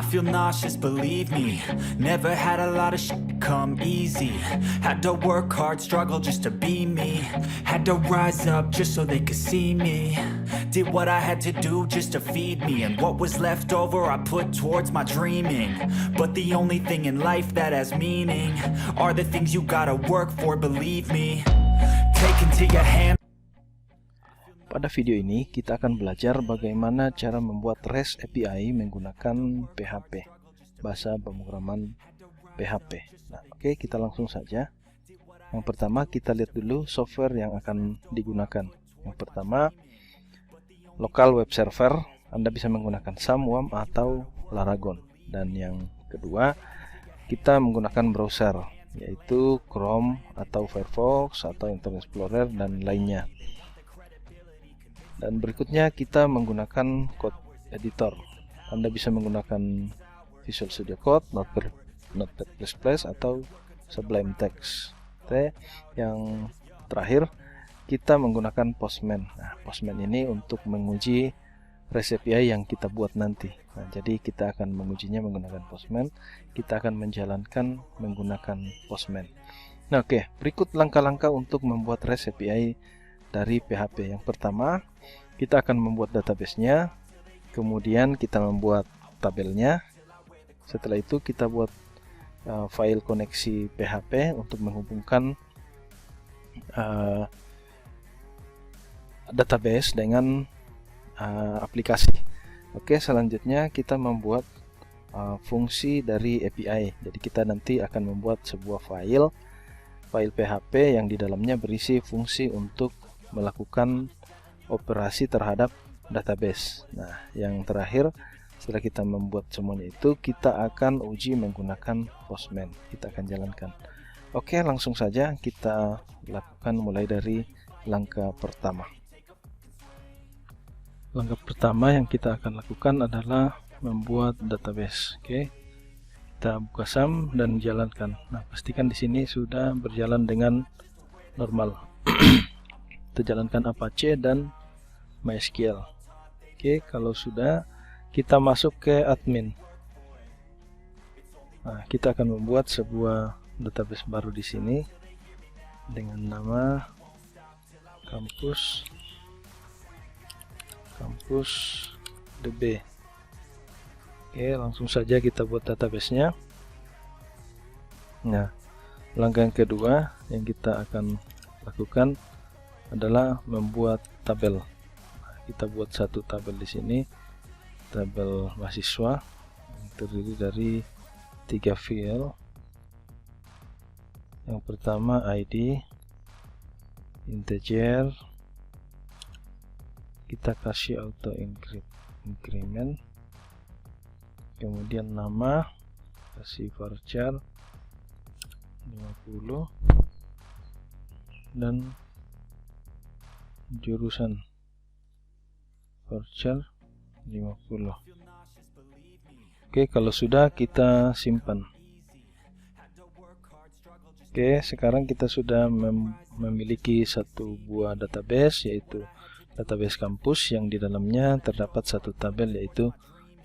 I feel nauseous, believe me. Never had a lot of shit come easy. Had to work hard, struggle just to be me. Had to rise up just so they could see me. Did what I had to do just to feed me. And what was left over I put towards my dreaming. But the only thing in life that has meaning are the things you gotta work for, believe me. Take into your hand. Pada video ini kita akan belajar bagaimana cara membuat REST API menggunakan PHP, bahasa pemrograman PHP. Nah, oke, kita langsung saja. Yang pertama kita lihat dulu software yang akan digunakan. Yang pertama, local web server. Anda bisa menggunakan SAM, WAM atau Laragon. Dan yang kedua, kita menggunakan browser, yaitu Chrome atau Firefox atau Internet Explorer dan lainnya. Dan berikutnya kita menggunakan code editor. Anda bisa menggunakan Visual Studio Code, Notepad++, atau Sublime Text. Yang terakhir kita menggunakan Postman. Nah, Postman ini untuk menguji REST API yang kita buat nanti. Nah, jadi kita akan mengujinya menggunakan Postman. Kita akan menjalankan menggunakan Postman. Nah, oke, berikut langkah-langkah untuk membuat REST API dari PHP. Yang pertama, kita akan membuat database-nya, kemudian kita membuat tabelnya. Setelah itu kita buat file koneksi PHP untuk menghubungkan database dengan aplikasi. Oke, selanjutnya kita membuat fungsi dari API. Jadi kita nanti akan membuat sebuah file PHP yang di dalamnya berisi fungsi untuk melakukan operasi terhadap database. Nah, yang terakhir, setelah kita membuat semuanya itu, kita akan uji menggunakan Postman. Kita akan jalankan. Oke, langsung saja kita lakukan mulai dari langkah pertama. Langkah pertama yang kita akan lakukan adalah membuat database. Oke, kita buka SAM dan jalankan. Nah, pastikan di sini sudah berjalan dengan normal. Kita jalankan Apache dan MySQL. Oke, kalau sudah, kita masuk ke admin. Nah, kita akan membuat sebuah database baru di sini dengan nama kampus DB. Oke, langsung saja kita buat database-nya. Nah, langkah yang kedua yang kita akan lakukan adalah membuat tabel. Nah, kita buat satu tabel di sini, tabel mahasiswa yang terdiri dari 3 field. Yang pertama ID, integer, kita kasih auto increment, kemudian nama, kasih varchar 50, dan jurusan varchar 50. Oke, kalau sudah kita simpan. Oke, sekarang kita sudah memiliki satu buah database, yaitu database kampus yang di dalamnya terdapat satu tabel, yaitu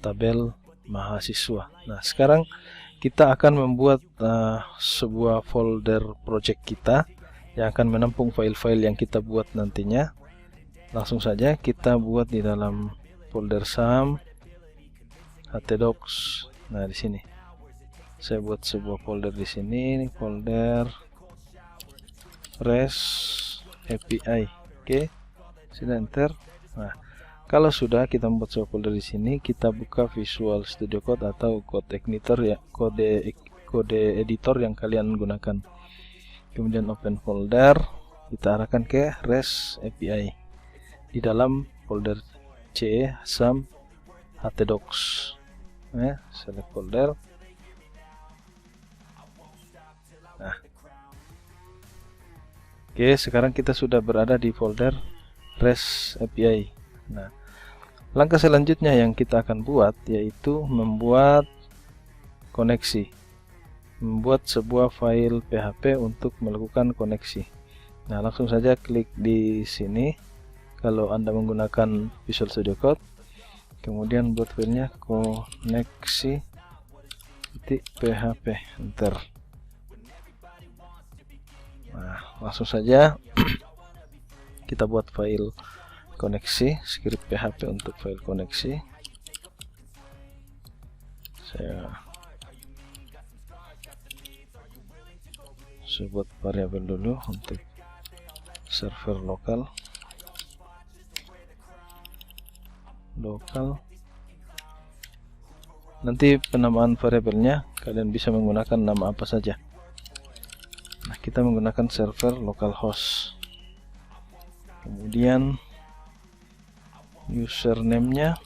tabel mahasiswa. Nah, sekarang kita akan membuat sebuah folder project kita yang akan menampung file-file yang kita buat nantinya. Langsung saja kita buat di dalam folder SAM, htdocs. Nah, di sini saya buat sebuah folder di sini, folder REST API. Oke, sudah enter. Nah, kalau sudah kita membuat sebuah folder di sini, kita buka Visual Studio Code atau code editor ya, kode editor yang kalian gunakan. Kemudian open folder, kita arahkan ke REST API. Di dalam folder C, SAM, htdocs. Select folder. Nah, oke, sekarang kita sudah berada di folder REST API. Nah, langkah selanjutnya yang kita akan buat yaitu membuat koneksi. Membuat sebuah file PHP untuk melakukan koneksi. Nah, langsung saja klik di sini kalau Anda menggunakan Visual Studio Code. kemudian buat filenya koneksi .php, enter. Nah, langsung saja kita buat file koneksi, script PHP untuk file koneksi. Saya buat variabel dulu untuk server lokal. Nanti penamaan variabelnya kalian bisa menggunakan nama apa saja. Nah, kita menggunakan server localhost. Kemudian username-nya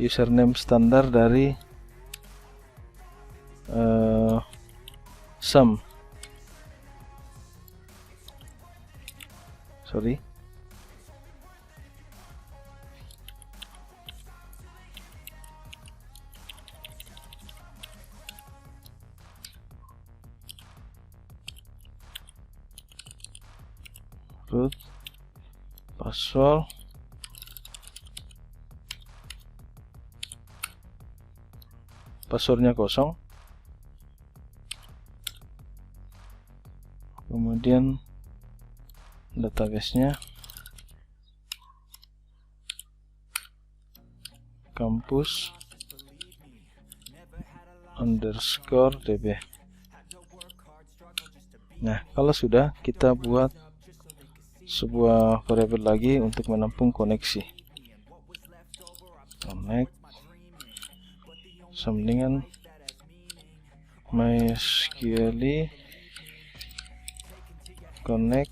username standar dari root, passwordnya kosong, kemudian database-nya kampus_db. Nah, kalau sudah, kita buat sebuah variabel lagi untuk menampung koneksi. Connect sama dengan MySQL connect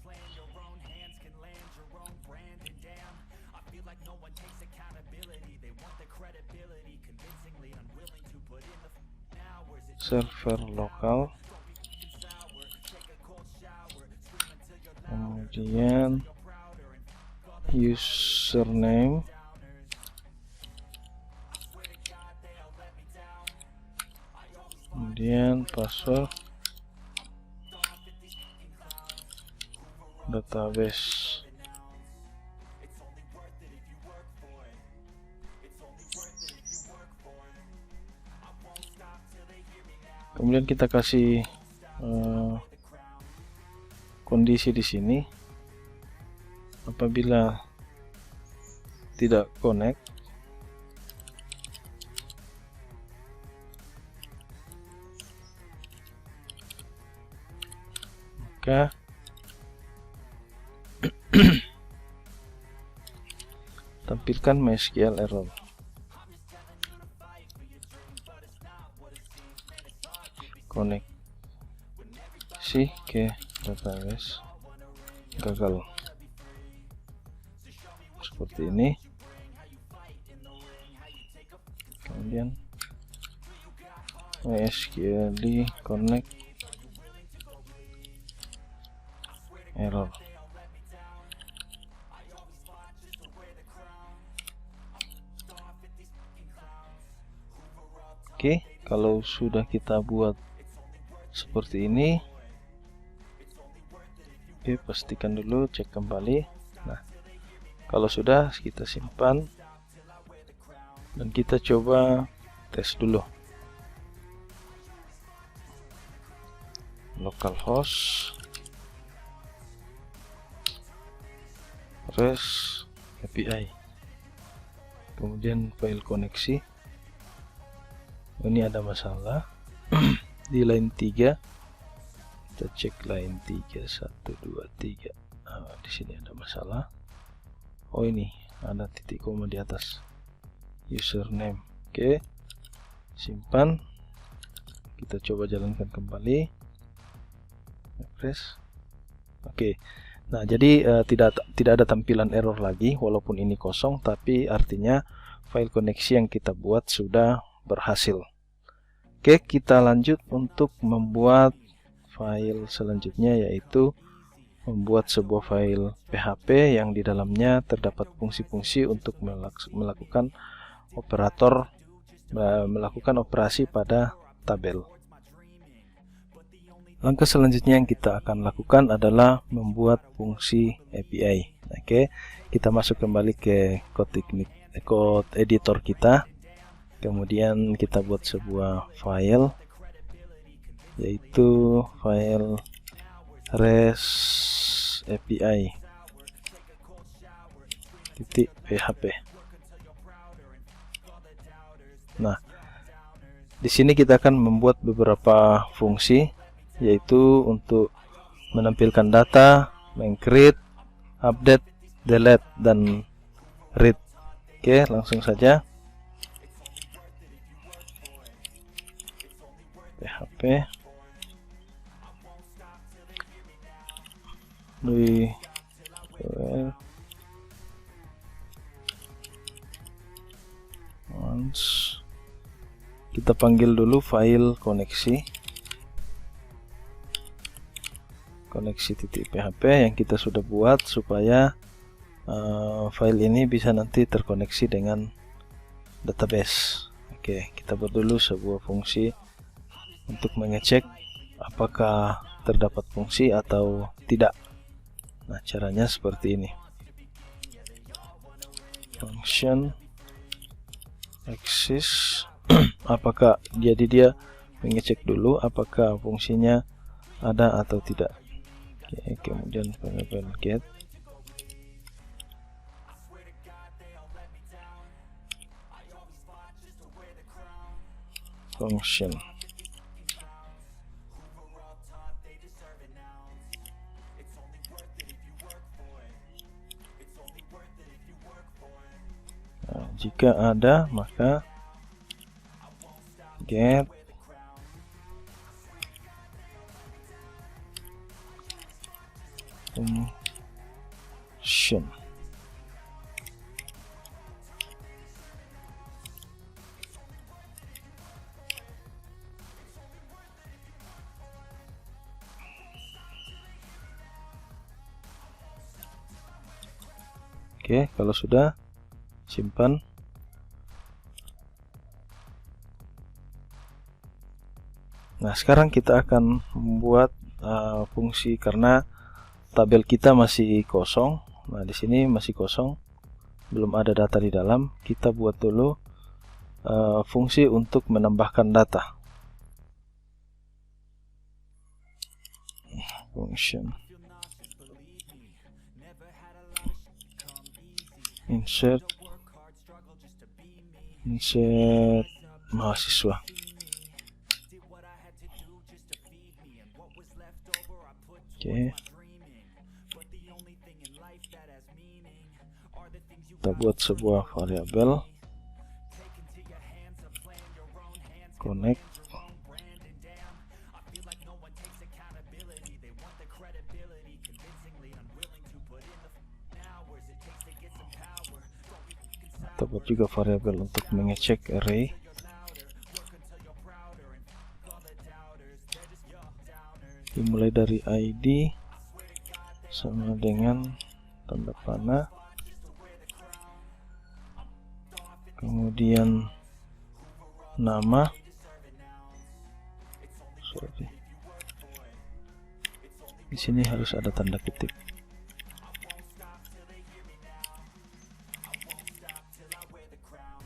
server lokal, kemudian username, kemudian password, database. Kemudian kita kasih kondisi di sini. Apabila tidak connect, maka tampilkan MySQL error. Koneksi ke database gagal. Seperti ini. Kemudian MySQL connect error. Oke, kalau sudah kita buat seperti ini, oke, pastikan dulu, cek kembali. Nah, kalau sudah, kita simpan dan kita coba tes dulu. Localhost REST API, kemudian file koneksi. Ini ada masalah di line 3. Kita cek line 3, 1, 2, 3. Di sini ada masalah. Oh, ini ada titik koma di atas username. Oke, simpan. Kita coba jalankan kembali. Refresh. Oke. Nah, jadi tidak ada tampilan error lagi walaupun ini kosong, tapi artinya file koneksi yang kita buat sudah berhasil. Oke, kita lanjut untuk membuat file selanjutnya, yaitu membuat sebuah file PHP yang di dalamnya terdapat fungsi-fungsi untuk melakukan operasi pada tabel. Langkah selanjutnya yang kita akan lakukan adalah membuat fungsi API. Oke, kita masuk kembali ke code editor kita. Kemudian kita buat sebuah file, yaitu file REST API .php. Nah, di sini kita akan membuat beberapa fungsi, yaitu untuk menampilkan data, meng-create, update, delete, dan read. Oke, langsung saja. PHP once kita panggil dulu file koneksi.php yang kita sudah buat supaya file ini bisa nanti terkoneksi dengan database. Oke, kita buat dulu sebuah fungsi untuk mengecek apakah terdapat fungsi atau tidak. Nah, caranya seperti ini. Function exist apakah dia mengecek dulu apakah fungsinya ada atau tidak. Oke, kemudian variable get function. Nah, jika ada maka get function. Oke, kalau sudah simpan. Nah, sekarang kita akan membuat fungsi karena tabel kita masih kosong. Nah, di sini masih kosong, belum ada data di dalam. Kita buat dulu fungsi untuk menambahkan data. Function insert mahasiswa. Oke, kita buat sebuah variabel connect kita buat juga variabel untuk mengecek array. Dimulai dari ID sama dengan tanda panah, kemudian nama, di sini harus ada tanda ketik.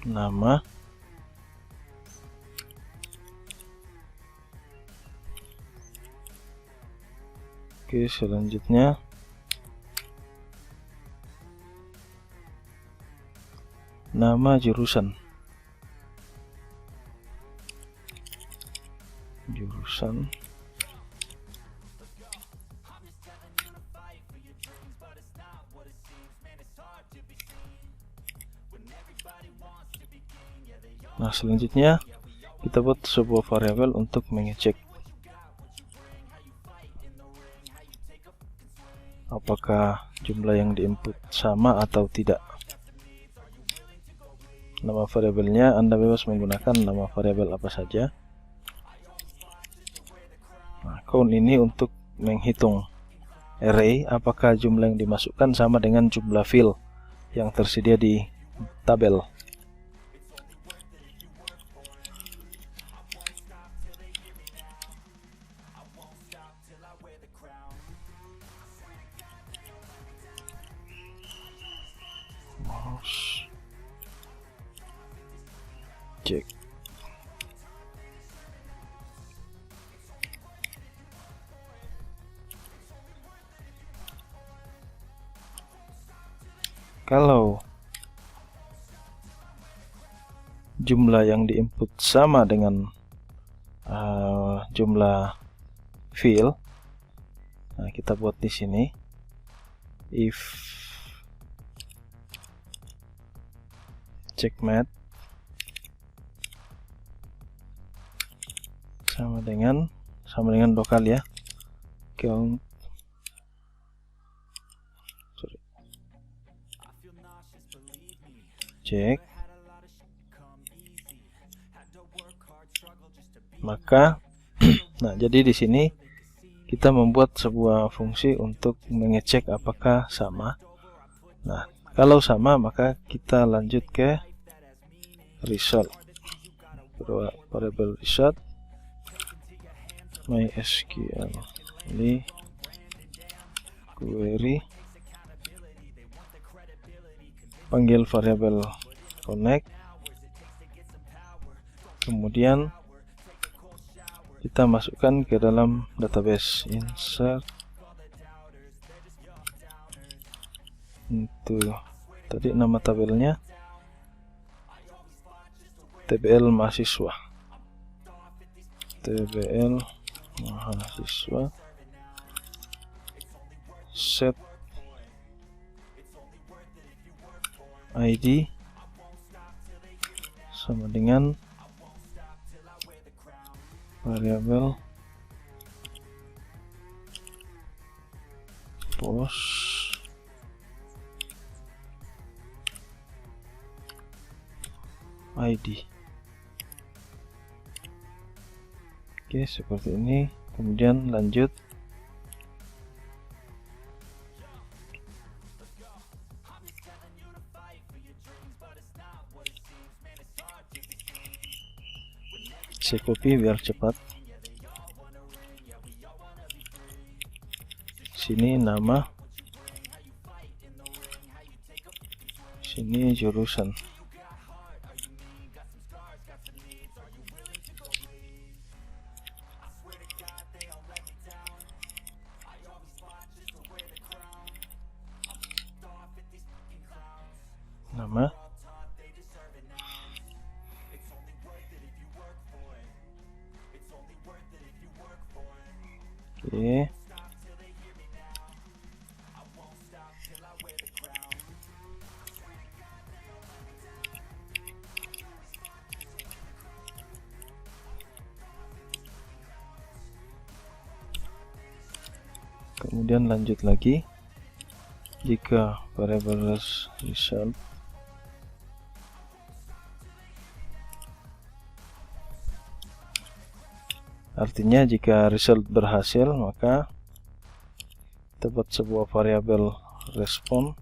Nama, oke, selanjutnya nama jurusan. Nah, selanjutnya kita buat sebuah variabel untuk mengecek apakah jumlah yang diinput sama atau tidak. Nama variabelnya Anda bebas menggunakan nama variabel apa saja. Nah, count ini untuk menghitung array apakah jumlah yang dimasukkan sama dengan jumlah field yang tersedia di tabel. cek. Kalau jumlah yang diinput sama dengan jumlah field, nah kita buat di sini if check math sama dengan lokal ya, count cek, maka nah jadi di sini kita membuat sebuah fungsi untuk mengecek apakah sama. Nah kalau sama maka kita lanjut ke result, variable result MySQL ini query, panggil variabel connect, kemudian kita masukkan ke dalam database, insert itu tadi nama tabelnya TBL mahasiswa, set ID sama dengan variabel post ID. Oke, seperti ini. Kemudian lanjut saya copy biar cepat. Sini nama, sini jurusan. Nama, oke, kemudian lanjut lagi. Jika variable result artinya jika result berhasil, maka kita buat sebuah variabel respon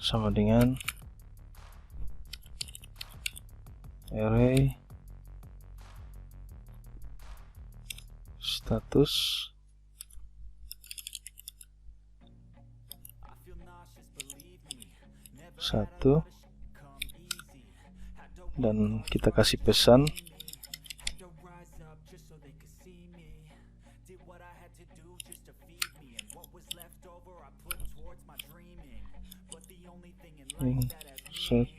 sama dengan array status satu, dan kita kasih pesan insert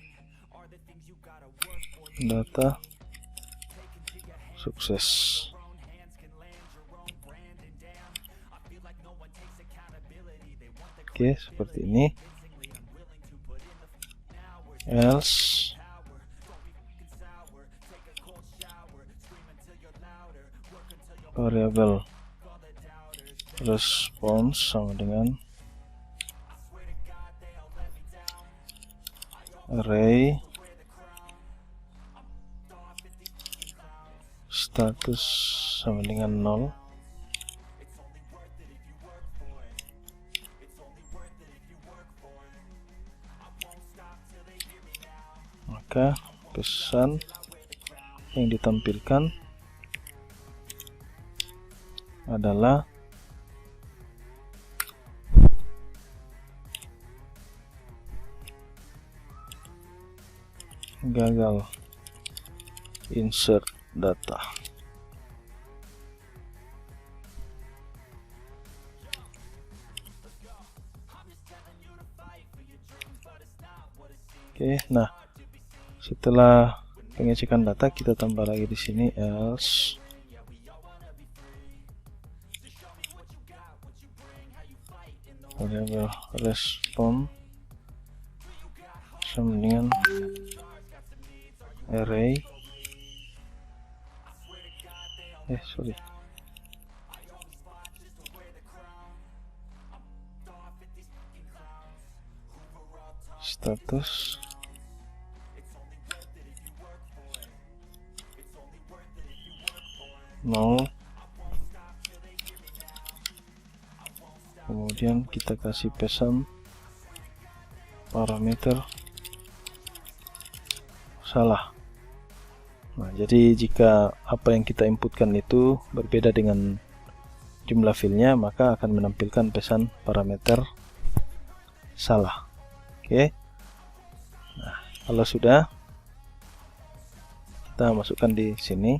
data sukses. Oke, seperti ini. Else variable response sama dengan array status sama dengan 0. Maka pesan yang ditampilkan adalah gagal insert data. Oke, nah setelah pengecekan data kita tambah lagi di sini else variable respond sama dengan array sorry status null, kemudian kita kasih pesan parameter salah. Nah, jadi jika apa yang kita inputkan itu berbeda dengan jumlah filenya, maka akan menampilkan pesan parameter salah. Oke. Nah, kalau sudah, kita masukkan di sini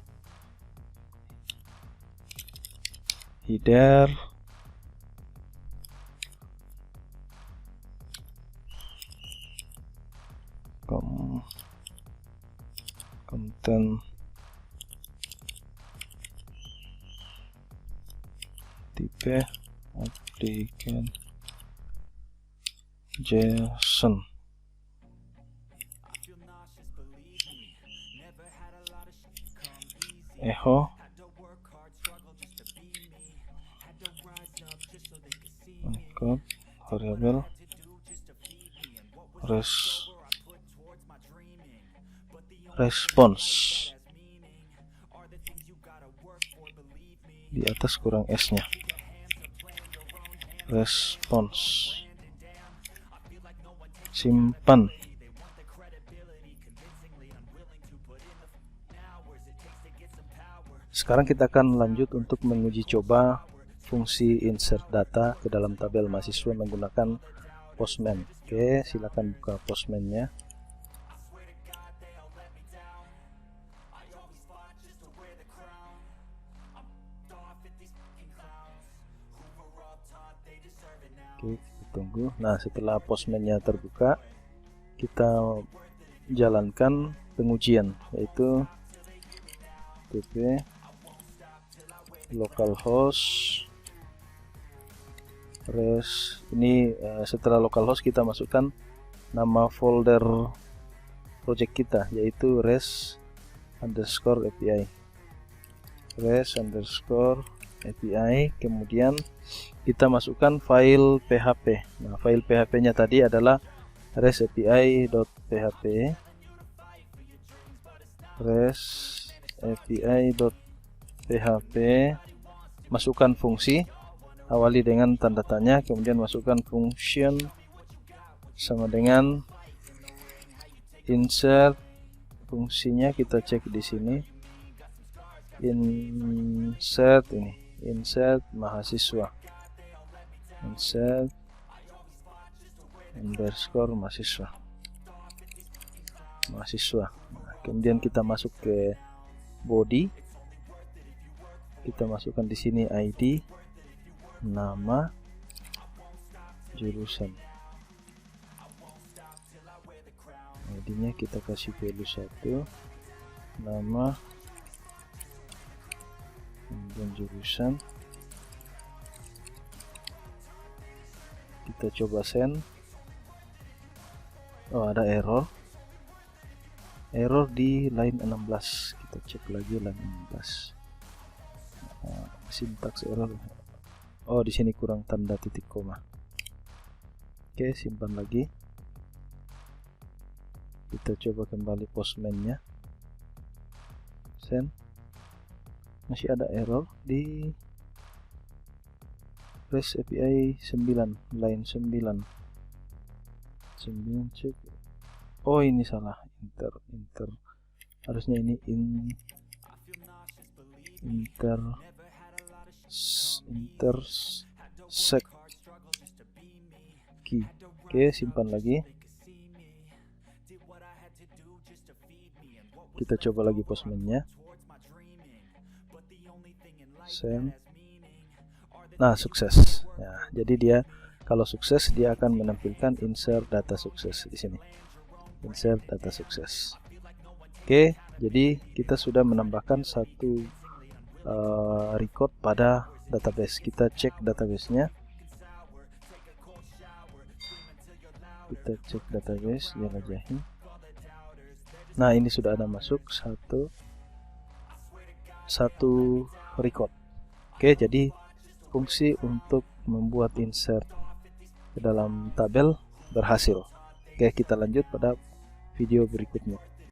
header content tipe applicant JSON. Echo uncode variable response, di atas kurang S nya, response, simpan. Sekarang kita akan lanjut untuk menguji coba fungsi insert data ke dalam tabel mahasiswa menggunakan Postman. Oke, silakan buka Postman-nya. Oke, kita tunggu. Nah, setelah Postman-nya terbuka, kita jalankan pengujian, yaitu tp localhost res. Ini setelah localhost kita masukkan nama folder project kita, yaitu res_api, res_api. Kemudian kita masukkan file php. Nah, file php-nya tadi adalah resapi.php, resapi.php. Masukkan fungsi, awali dengan tanda tanya, kemudian masukkan function sama dengan insert. Fungsinya kita cek di sini, insert mahasiswa, insert underscore mahasiswa. Nah, kemudian kita masuk ke body, kita masukkan di sini ID, nama, jurusan. ID-nya kita kasih value 1, nama, kemudian jurusan. Kita coba send. Oh, ada error di line 16. Kita cek lagi line 16. Sintaks error. Oh, di sini kurang tanda titik koma. Oke, simpan lagi. Kita coba kembali Postman-nya, send. Masih ada error di REST API 9, line 9 cek. Oh, ini salah, inter harusnya ini intersect key. Oke, simpan lagi. Kita coba lagi Postman-nya. Send. Nah, sukses. Nah, jadi dia kalau sukses dia akan menampilkan insert data sukses di sini. Insert data sukses. Oke, jadi kita sudah menambahkan satu record pada database. Kita cek database-nya. Kita cek database, jelajahi. Nah, ini sudah ada masuk satu record. Oke, jadi fungsi untuk membuat insert ke dalam tabel berhasil. Oke, kita lanjut pada video berikutnya.